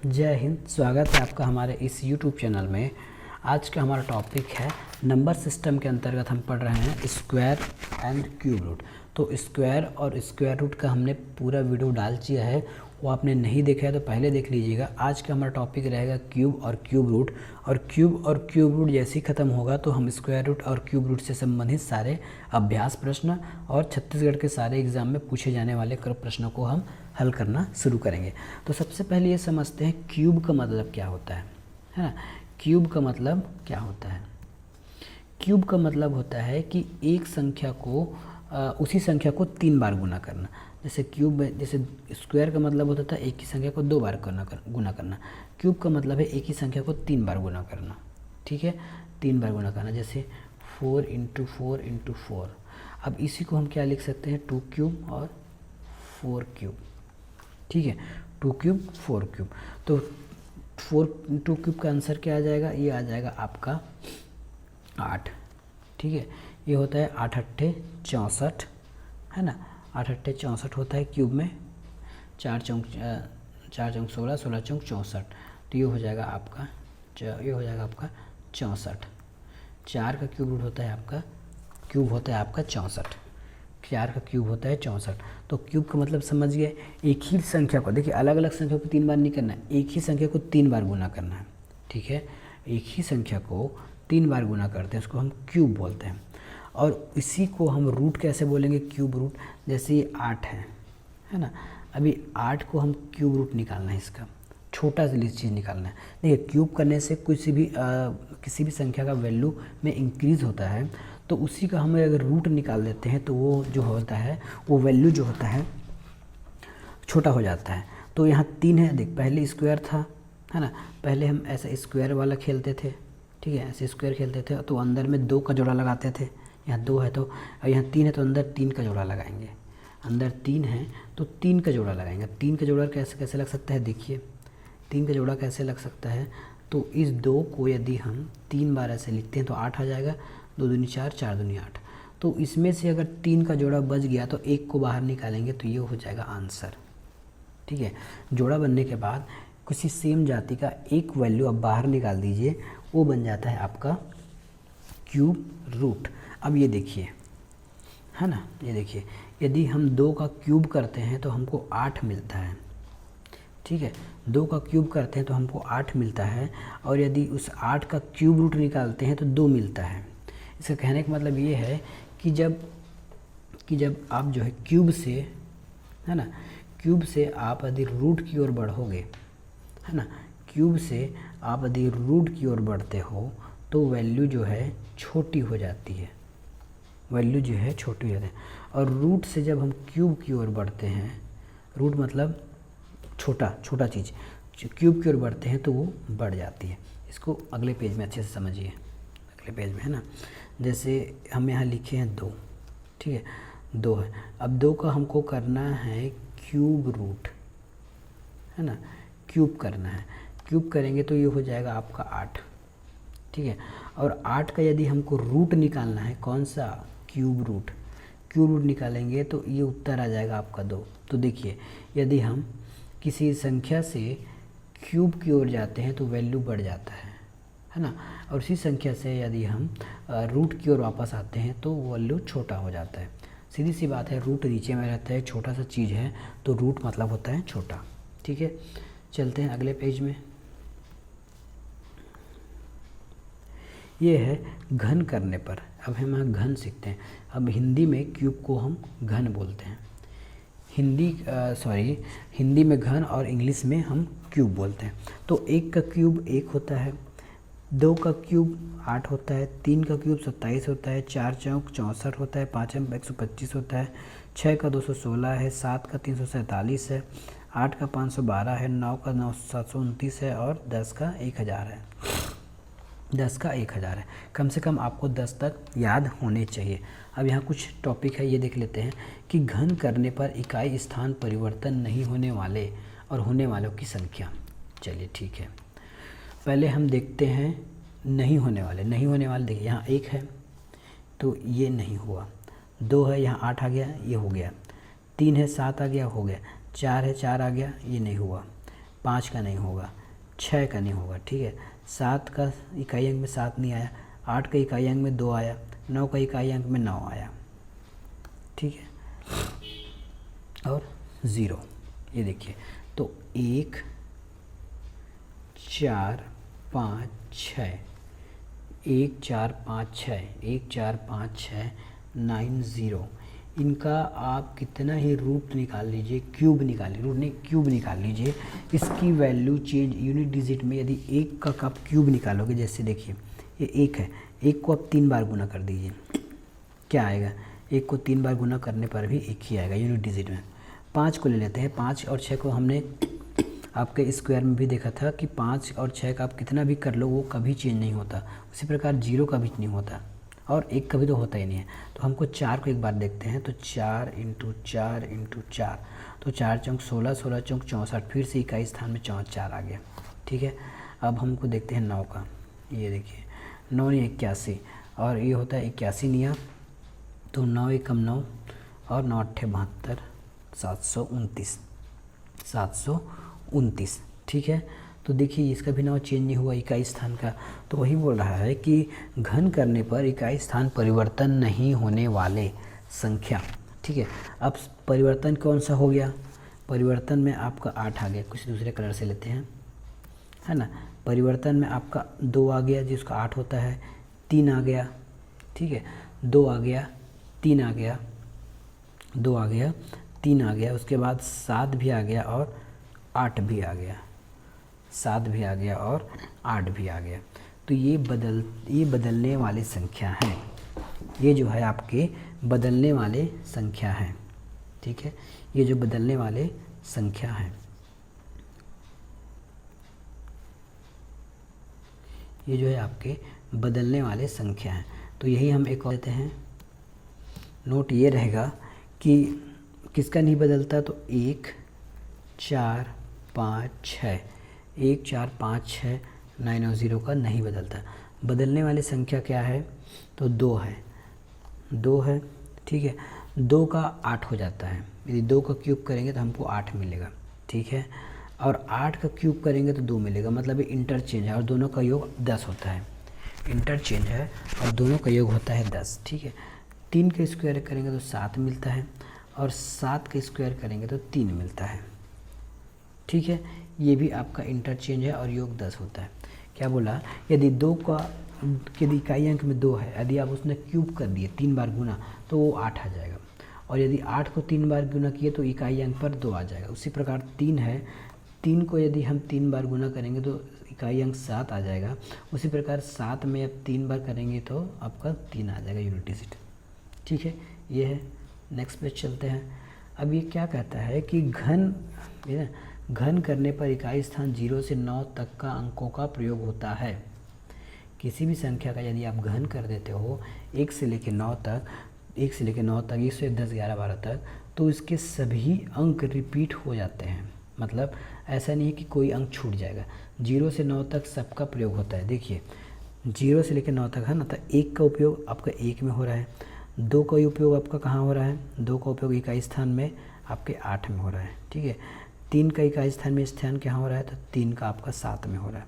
जय हिंद। स्वागत है आपका हमारे इस YouTube चैनल में। आज का हमारा टॉपिक है नंबर सिस्टम के अंतर्गत हम पढ़ रहे हैं स्क्वायर एंड क्यूब रूट। तो स्क्वायर और स्क्वायर रूट का हमने पूरा वीडियो डाल दिया है, वो आपने नहीं देखा है तो पहले देख लीजिएगा। आज का हमारा टॉपिक रहेगा क्यूब और क्यूब रूट, और क्यूब रूट जैसे ही ख़त्म होगा तो हम स्क्वायर रूट और क्यूब रूट से संबंधित सारे अभ्यास प्रश्न और छत्तीसगढ़ के सारे एग्जाम में पूछे जाने वाले प्रश्नों को हम हल करना शुरू करेंगे। तो सबसे पहले ये समझते हैं क्यूब का मतलब क्या होता है ना। क्यूब का मतलब क्या होता है? क्यूब का मतलब होता है कि एक संख्या को उसी संख्या को 3 बार गुना करना। जैसे क्यूब में, जैसे स्क्वायर का मतलब होता था एक ही संख्या को 2 बार गुना करना। क्यूब का मतलब है एक ही संख्या को 3 बार गुना करना। ठीक है, 3 बार गुना करना। जैसे 4 × 4 × 4। अब इसी को हम क्या लिख सकते हैं, 2 क्यूब और 4 क्यूब। ठीक है, 2 क्यूब 4 क्यूब। तो 2 क्यूब का आंसर क्या आ जाएगा? ये आ जाएगा आपका 8। ठीक है, ये होता है 8 × 8 = 64, है ना। 8 × 8 = 64 होता है क्यूब में। 4 चौक 16, 16 चौक 64। तो ये हो जाएगा आपका 64। 4 का क्यूब रूट होता है आपका, क्यूब होता है आपका 64। 4 का क्यूब होता है 64। तो क्यूब का मतलब समझ गए, एक ही संख्या को, देखिए अलग अलग संख्या को 3 बार नहीं करना है, एक ही संख्या को 3 बार गुना करना है। ठीक है, एक ही संख्या को 3 बार गुना करते हैं, उसको हम क्यूब बोलते हैं। और इसी को हम रूट कैसे बोलेंगे? Cube root. जैसे ये 8 है ना। अभी 8 को हम क्यूब रूट निकालना है, इसका छोटा सा चीज़ निकालना है। देखिए क्यूब करने से किसी भी संख्या का वैल्यू में इंक्रीज़ होता है, तो उसी का हम अगर रूट निकाल देते हैं तो वो जो होता है, वो वैल्यू जो होता है छोटा हो जाता है। तो यहाँ 3 है, देख पहले स्क्वायर था, है ना। पहले हम ऐसा स्क्वायर वाला खेलते थे, ठीक है, ऐसे स्क्वायर खेलते थे तो अंदर में 2 का जोड़ा लगाते थे। यहाँ 2 है तो, और यहाँ 3 है तो अंदर 3 का जोड़ा लगाएंगे। अंदर 3 है तो 3 का जोड़ा लगाएंगे। 3 का जोड़ा कैसे लग सकता है? देखिए 3 का जोड़ा कैसे लग सकता है, तो इस 2 को यदि हम 3 बार ऐसे लिखते हैं तो 8 आ जाएगा। 2 दूनी 4, 4 दूनी 8। तो इसमें से अगर 3 का जोड़ा बच गया तो 1 को बाहर निकालेंगे तो ये हो जाएगा आंसर। ठीक है, जोड़ा बनने के बाद किसी सेम जाति का एक वैल्यू आप बाहर निकाल दीजिए, वो बन जाता है आपका क्यूब रूट। अब ये देखिए, है ना, ये देखिए यदि हम 2 का क्यूब करते हैं तो हमको 8 मिलता है। ठीक है, 2 का क्यूब करते हैं तो हमको 8 मिलता है, और यदि उस 8 का क्यूब रूट निकालते हैं तो 2 मिलता है। इसका कहने का मतलब ये है कि जब आप जो है क्यूब से, है ना, क्यूब से आप यदि रूट की ओर बढ़ोगे, है ना, क्यूब से आप यदि रूट की ओर बढ़ते हो तो वैल्यू जो है छोटी हो जाती है, वैल्यू जो है छोटी हो जाती है। और रूट से जब हम क्यूब की ओर बढ़ते हैं, रूट मतलब छोटा चीज़, क्यूब की ओर बढ़ते हैं तो वो बढ़ जाती है। इसको अगले पेज में अच्छे से समझिए, अगले पेज में, है ना। जैसे हम यहाँ लिखे हैं 2, ठीक है, 2 है। अब 2 का हमको करना है क्यूब रूट, है ना, क्यूब करना है। क्यूब करेंगे तो ये हो जाएगा आपका 8। ठीक है, और 8 का यदि हमको रूट निकालना है, कौन सा? Cube root. क्यूब रूट निकालेंगे तो ये उत्तर आ जाएगा आपका 2। तो देखिए यदि हम किसी संख्या से क्यूब की ओर जाते हैं तो वैल्यू बढ़ जाता है ना। और उसी संख्या से यदि हम रूट की ओर वापस आते हैं तो वैल्यू छोटा हो जाता है। सीधी सी बात है, रूट नीचे में रहता है, छोटा सा चीज़ है तो रूट मतलब होता है छोटा। ठीक है, चलते हैं अगले पेज में। ये है घन करने पर। अब हम यहाँ घन सीखते हैं। अब हिंदी में क्यूब को हम घन बोलते हैं। हिंदी में घन और इंग्लिश में हम क्यूब बोलते हैं। तो 1 का क्यूब 1 होता है, 2 का क्यूब 8 होता है, 3 का क्यूब 27 होता है, 4 चौक 64 होता है, 5 125 होता है, 6 का 216 है, 7 का 347 है, 8 का 512 है, 9 का 729 है, और 10 का 1000 है। 10 का 1000 है। कम से कम आपको 10 तक याद होने चाहिए। अब यहाँ कुछ टॉपिक है, ये देख लेते हैं कि घन करने पर इकाई स्थान परिवर्तन नहीं होने वाले और होने वालों की संख्या। चलिए ठीक है, पहले हम देखते हैं नहीं होने वाले। देखिए यहाँ 1 है तो ये नहीं हुआ, 2 है, यहाँ 8 आ गया, ये हो गया। 3 है, 7 आ गया, हो गया। 4 है, 4 आ गया, ये नहीं हुआ। 5 का नहीं होगा, 6 का नहीं होगा, ठीक है। 7 का इकाई अंक में 7 नहीं आया, 8 का इकाई अंक में 2 आया, 9 का इकाई अंक में 9 आया, ठीक है। और 0, ये देखिए, तो 1 4 5 6, 1 4 5 6, 1 4 5 6 9 0, इनका आप कितना ही रूट निकाल लीजिए, क्यूब निकालिए, रूट नहीं क्यूब निकाल लीजिए, इसकी वैल्यू चेंज यूनिट डिजिट में यदि 1 का आप क्यूब निकालोगे, जैसे देखिए ये 1 है, 1 को आप 3 बार गुना कर दीजिए, क्या आएगा, 1 को 3 बार गुना करने पर भी 1 ही आएगा यूनिट डिजिट में। 5 को ले लेते हैं, 5 और 6 को हमने आपके स्क्वायर में भी देखा था कि 5 और 6 का आप कितना भी कर लो वो कभी चेंज नहीं होता, उसी प्रकार 0 का भी नहीं होता और 1 का भी तो होता ही नहीं है। तो हमको 4 को एक बार देखते हैं, तो 4 × 4 × 4, तो 4 चौक 16, 16 चौक 64, फिर से इकाई स्थान में 4 आ गया, ठीक है। अब हमको देखते हैं 9 का, ये देखिए 9 × 81 और ये होता है 81 निया, तो 9 एकम 9 और 9 अट्ठे 72, 729, ठीक है। तो देखिए इसका भी नाम चेंज नहीं हुआ इकाई स्थान का, तो वही बोल रहा है कि घन करने पर इकाई स्थान परिवर्तन नहीं होने वाले संख्या, ठीक है। अब परिवर्तन कौन सा हो गया, परिवर्तन में आपका 8 आ गया, कुछ दूसरे कलर से लेते हैं, है ना। परिवर्तन में आपका 2 आ गया जिसका 8 होता है, 3 आ गया, ठीक है, 2 आ गया, 3 आ गया, 2 आ गया, 3 आ गया, उसके बाद 7 भी आ गया और 8 भी आ गया, 7 भी आ गया और 8 भी आ गया। तो ये बदलने वाली संख्या हैं, ये जो है आपके बदलने वाले संख्या हैं, ठीक है। ये जो बदलने वाले संख्या हैं, ये जो है आपके बदलने वाले संख्या हैं। तो यही हम एक और देते हैं, नोट ये रहेगा कि किसका नहीं बदलता, तो 1 4 5 6, 1 4 5 6 9 और 0 का नहीं बदलता। बदलने वाली संख्या क्या है, तो 2 है, 2 है, ठीक है। 2 का 8 हो जाता है, यदि 2 का क्यूब करेंगे तो हमको 8 मिलेगा, ठीक है। और 8 का क्यूब करेंगे तो 2 मिलेगा, मतलब ये इंटरचेंज है और दोनों का योग 10 होता है, इंटरचेंज है और दोनों का योग होता है 10, ठीक है। 3 का स्क्वायर करेंगे तो 7 मिलता है और 7 का स्क्वायर करेंगे तो 3 मिलता है, ठीक है। ये भी आपका इंटरचेंज है और योग 10 होता है। क्या बोला, यदि 2 का यदि इकाई अंक में 2 है, यदि आप उसने क्यूब कर दिए 3 बार गुना तो वो 8 आ जाएगा, और यदि 8 को 3 बार गुना किए तो इकाई अंक पर 2 आ जाएगा। उसी प्रकार 3 है, 3 को यदि हम 3 बार गुना करेंगे तो इकाई अंक 7 आ जाएगा। उसी प्रकार 7 में अब 3 बार करेंगे तो आपका 3 आ जाएगा यूनिट डिजिट, ठीक है। ये है, नेक्स्ट पेज चलते हैं। अब ये क्या कहता है कि घन करने पर इकाई स्थान 0 से 9 तक का अंकों का प्रयोग होता है। किसी भी संख्या का यदि आप घन कर देते हो 1 से लेकर 9 तक, 1 से लेकर 9 तक, 1 से 10 11 12 तक, तो इसके सभी अंक रिपीट हो जाते हैं। मतलब ऐसा नहीं है कि कोई अंक छूट जाएगा, 0 से 9 तक सबका प्रयोग होता है। देखिए 0 से लेकर 9 तक है ना, तो 1 का उपयोग आपका 1 में हो रहा है, 2 का उपयोग आपका कहाँ हो रहा है, 2 का उपयोग इकाई स्थान में आपके 8 में हो रहा है, ठीक है। 3 का इकाई स्थान में स्थान कहाँ हो रहा है, तो 3 का आपका 7 में हो रहा है,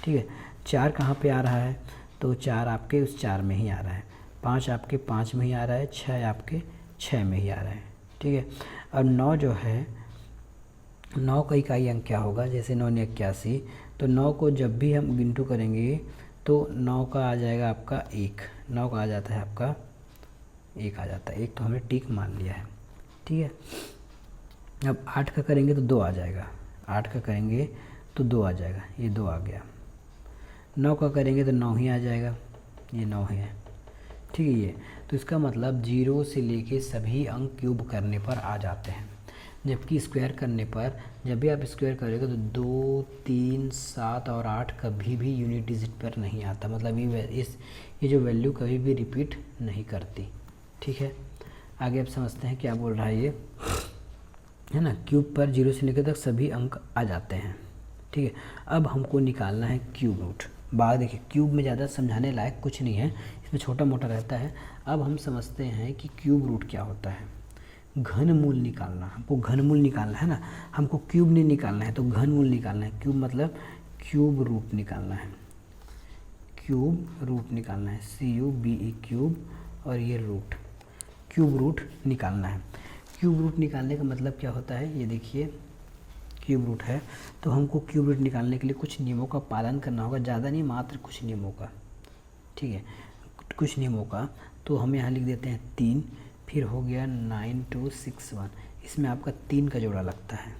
ठीक है। 4 कहाँ पे आ रहा है, तो 4 आपके उस 4 में ही आ रहा है, 5 आपके 5 में ही आ रहा है, 6 आपके 6 में ही आ रहा है, ठीक है। और 9 जो है, 9 का इकाई अंक क्या होगा, जैसे 9 × 81, तो 9 को जब भी हम गिनटू करेंगे तो 9 का आ जाएगा आपका 1, 9 का आ जाता है आपका 1 आ जाता है, 1 तो हमने टिक मान लिया है, ठीक है। अब 8 का करेंगे तो 2 आ जाएगा, 8 का करेंगे तो 2 आ जाएगा, ये 2 आ गया। 9 का करेंगे तो 9 ही आ जाएगा, ये 9 ही है, ठीक है। ये तो इसका मतलब 0 से लेके सभी अंक क्यूब करने पर आ जाते हैं, जबकि स्क्वायर करने पर जब भी आप स्क्वायर करेंगे तो 2 3 7 और 8 कभी भी यूनिट डिजिट पर नहीं आता, मतलब ये जो वैल्यू कभी भी रिपीट नहीं करती, ठीक है। आगे आप समझते हैं क्या बोल रहा है ये, है ना। क्यूब पर 0 से लेकर तक सभी अंक आ जाते हैं, ठीक है। अब हमको निकालना है क्यूब रूट। बात देखिए, क्यूब में ज़्यादा समझाने लायक कुछ नहीं है, इसमें छोटा मोटा रहता है। अब हम समझते हैं कि क्यूब रूट क्या होता है। घनमूल निकालना, हमको घनमूल निकालना है ना, हमको क्यूब नहीं निकालना है, तो घनमूल निकालना है। क्यूब मतलब क्यूब रूट निकालना है, क्यूब रूट निकालना है, CUBE क्यूब, और ये रूट, क्यूब रूट निकालना है। क्यूब रूट निकालने का मतलब क्या होता है, ये देखिए क्यूब रूट है, तो हमको क्यूब रूट निकालने के लिए कुछ नियमों का पालन करना होगा, ज़्यादा नहीं, मात्र कुछ नियमों का, ठीक है, कुछ नियमों का। तो हम यहाँ लिख देते हैं 3, फिर हो गया 9261, इसमें आपका 3 का जोड़ा लगता है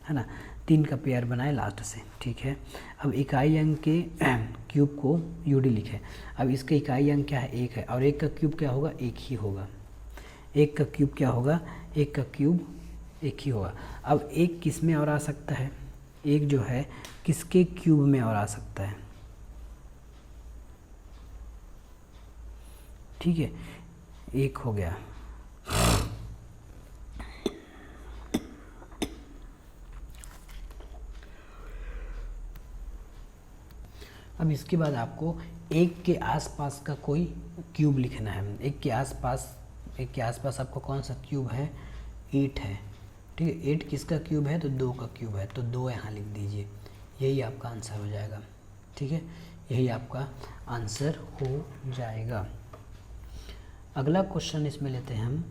ना, 3 का पेयर बनाए लास्ट से, ठीक है। अब इकाई अंक के क्यूब को UD लिखे। अब इसका इकाई अंक क्या है, 1 है, और 1 का क्यूब क्या होगा, 1 ही होगा। 1 का क्यूब क्या होगा, 1 का क्यूब 1 ही होगा। अब 1 किस में और आ सकता है, 1 जो है किसके क्यूब में और आ सकता है, ठीक है, 1 हो गया। अब इसके बाद आपको 1 के आसपास का कोई क्यूब लिखना है। 1 के आसपास आपका कौन सा क्यूब है, 8 है, ठीक है। 8 किसका क्यूब है, तो 2 का क्यूब है, तो 2 यहाँ लिख दीजिए, यही आपका आंसर हो जाएगा, ठीक है, यही आपका आंसर हो जाएगा। अगला क्वेश्चन इसमें लेते हैं हम,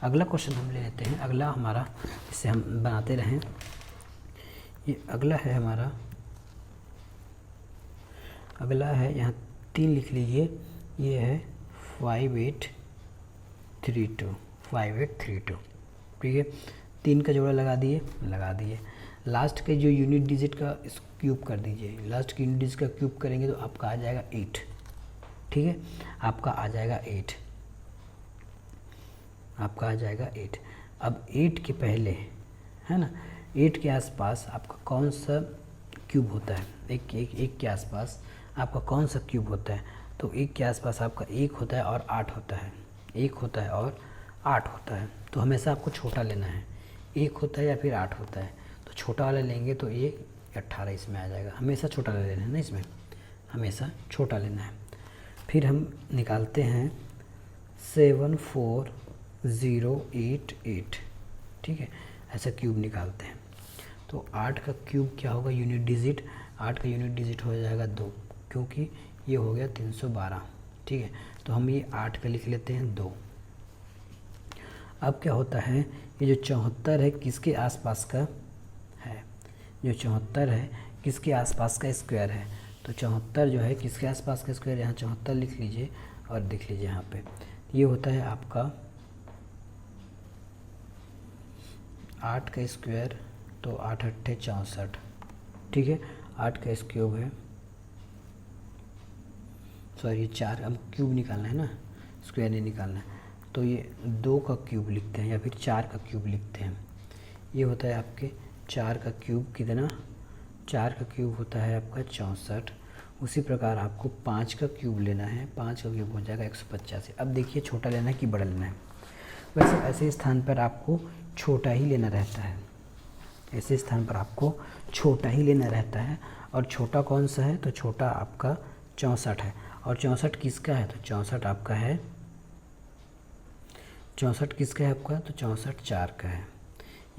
अगला क्वेश्चन हम ले लेते हैं, अगला हमारा, इसे हम बनाते रहें। ये अगला है हमारा, अगला है, यहाँ 3 लिख लीजिए, ये है 5832, ठीक है। 3 का जोड़ा लगा दिए, लास्ट के जो यूनिट डिजिट का इस क्यूब कर दीजिए, लास्ट के यूनिट डिजिट का क्यूब करेंगे तो आपका आ जाएगा 8, ठीक है, आपका आ जाएगा 8, आपका आ जाएगा 8। अब 8 के पहले, है ना, 8 के आसपास आपका कौन सा क्यूब होता है, एक के आसपास आपका कौन सा क्यूब होता है, तो 1 के आसपास आपका 1 होता है और 8 होता है, 1 होता है और 8 होता है, तो हमेशा आपको छोटा लेना है, 1 होता है या फिर 8 होता है, तो छोटा वाला लेंगे तो ये 18 इसमें आ जाएगा, हमेशा छोटा ले लेना है ना, इसमें हमेशा छोटा लेना है। फिर हम निकालते हैं 74088, ठीक है, ऐसा क्यूब निकालते हैं। तो 8 का क्यूब क्या होगा, यूनिट डिजिट, 8 का यूनिट डिजिट हो जाएगा 2, क्योंकि ये हो गया 312, ठीक है, तो हम ये 8 का लिख लेते हैं 2। अब क्या होता है, ये जो 74 है किसके आसपास का है, जो 74 है किसके आसपास का स्क्वायर है, तो 74 जो है किसके आसपास का स्क्वायर, यहाँ 74 लिख लीजिए और देख लीजिए यहाँ पे, ये होता है आपका 8 का स्क्वायर, तो 8 अट्ठे 64, ठीक है, 8 का क्यूब है, सॉरी 4, अब क्यूब निकालना है ना, स्क्वायर नहीं निकालना है, तो ये 2 का क्यूब लिखते हैं या फिर 4 का क्यूब लिखते हैं। ये होता है आपके 4 का क्यूब कितना, 4 का क्यूब होता है आपका 64। उसी प्रकार आपको 5 का क्यूब लेना है, 5 का क्यूब हो जाएगा 185। अब देखिए छोटा लेना है कि बड़ा लेना है, वैसे ऐसे स्थान पर आपको छोटा ही लेना रहता है, ऐसे स्थान पर आपको छोटा ही लेना रहता है। और छोटा कौन सा है, तो छोटा आपका 64 है, और 64 किसका है, तो 64 आपका है, 64 किसका है आपका, तो 64 4 का है।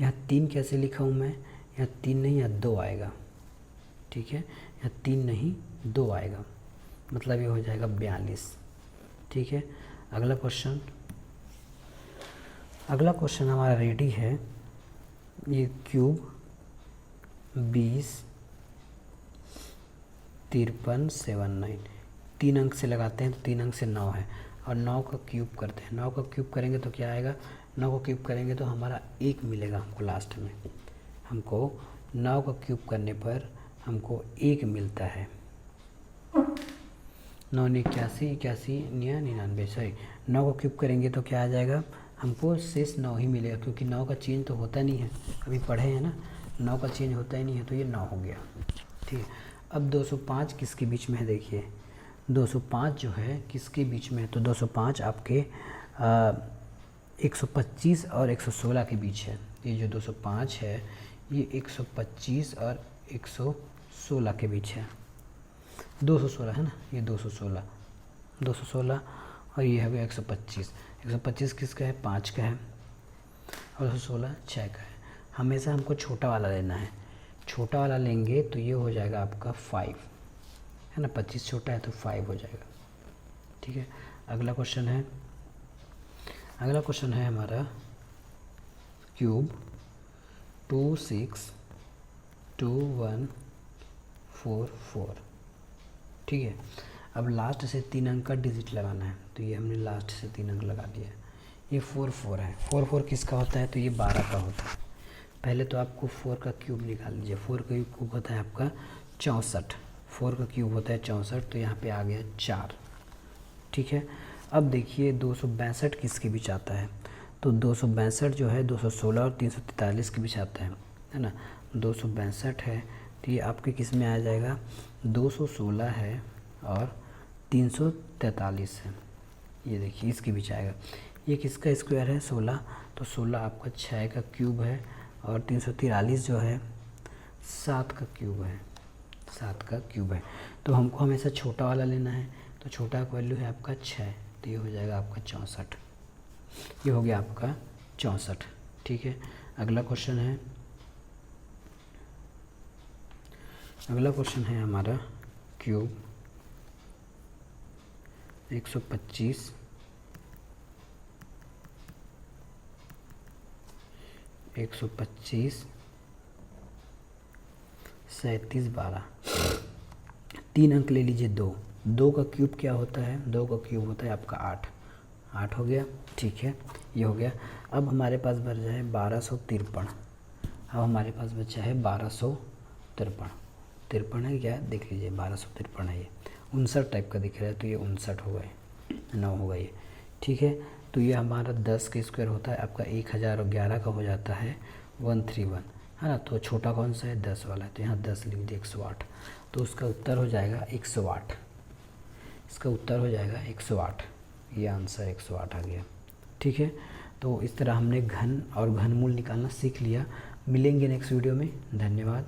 यहाँ 3 कैसे लिखा हूँ मैं, यहाँ 3 नहीं, यहाँ 2 आएगा, ठीक है, यहाँ 3 नहीं 2 आएगा, मतलब ये हो जाएगा 42, ठीक है। अगला क्वेश्चन, अगला क्वेश्चन हमारा रेडी है, ये क्यूब 20 53 79, 3 अंक से लगाते हैं तो 3 अंक से 9 है, और 9 का क्यूब करते हैं, 9 का क्यूब करेंगे तो क्या आएगा, 9 का क्यूब करेंगे तो हमारा 1 मिलेगा हमको लास्ट में, हमको 9 का क्यूब करने पर हमको 1 मिलता है, 9 81 81 99, सॉरी 9 का क्यूब करेंगे तो क्या आ जाएगा, हमको शेष 9 ही मिलेगा, क्योंकि 9 का चेंज तो होता नहीं है, अभी पढ़े हैं ना, 9 का चेंज होता ही नहीं है, तो ये 9 हो गया, ठीक है। अब 205 किसके बीच में है, देखिए 205 जो है किसके बीच में है, तो 205 आपके 125 और 116 के बीच है। ये जो 205 है ये 125 और 116 के बीच है, 216 है ना, ये 216 और ये हो गया 125। 125 किसका है? 5 का है, और 216 6 का है। हमेशा हमको छोटा वाला लेना है, छोटा वाला लेंगे तो ये हो जाएगा आपका 5 है ना, 25 छोटा है तो 5 हो जाएगा। ठीक है, अगला क्वेश्चन है हमारा क्यूब 262144। ठीक है, अब लास्ट से 3 अंक का डिजिट लगाना है, तो ये हमने लास्ट से 3 अंक लगा दिया है। ये 44 है। 44 किसका होता है? तो ये 12 का होता है। पहले तो आपको 4 का क्यूब निकाल लीजिए। 4 का क्यूब होता है आपका 64। 4 का क्यूब होता है 64, तो यहाँ पे आ गया 4। ठीक है, अब देखिए 262 किसके बीच आता है? तो 262 जो है 216 और 343 के बीच आता है ना। 262 है तो ये आपके किस में आ जाएगा? 216 है और 343 है, ये देखिए इसके बीच आएगा। ये किसका स्क्वायर है? 16, तो 16 आपका 6 का क्यूब है, और 343 जो है 7 का क्यूब है। 7 का क्यूब है, तो हमको हमेशा छोटा वाला लेना है, तो छोटा का वैल्यू है आपका 6, तो ये हो जाएगा आपका 64। ये हो गया आपका 64। ठीक है, अगला क्वेश्चन है हमारा क्यूब 125 37 12। 3 अंक ले लीजिए। 2 का क्यूब क्या होता है? 2 का क्यूब होता है आपका 8 हो गया। ठीक है, ये हो गया। अब हमारे पास बच जाए 1253। अब हमारे पास बचा है 1253। 53 है क्या? देख लीजिए 1253 है। ये 59 टाइप का दिख रहा है, तो ये 59 हो गए, 9 हो गए। ठीक है, तो ये हमारा 10 का स्क्वायर होता है आपका 1011 का हो जाता है 131 है ना। तो छोटा कौन सा है? 10 वाला है, तो यहाँ 10 लिख दिए 108, तो उसका उत्तर हो जाएगा 108। इसका उत्तर हो जाएगा 108, ये आंसर 108 आ गया। ठीक है, तो इस तरह हमने घन और घनमूल निकालना सीख लिया। मिलेंगे नेक्स्ट वीडियो में, धन्यवाद।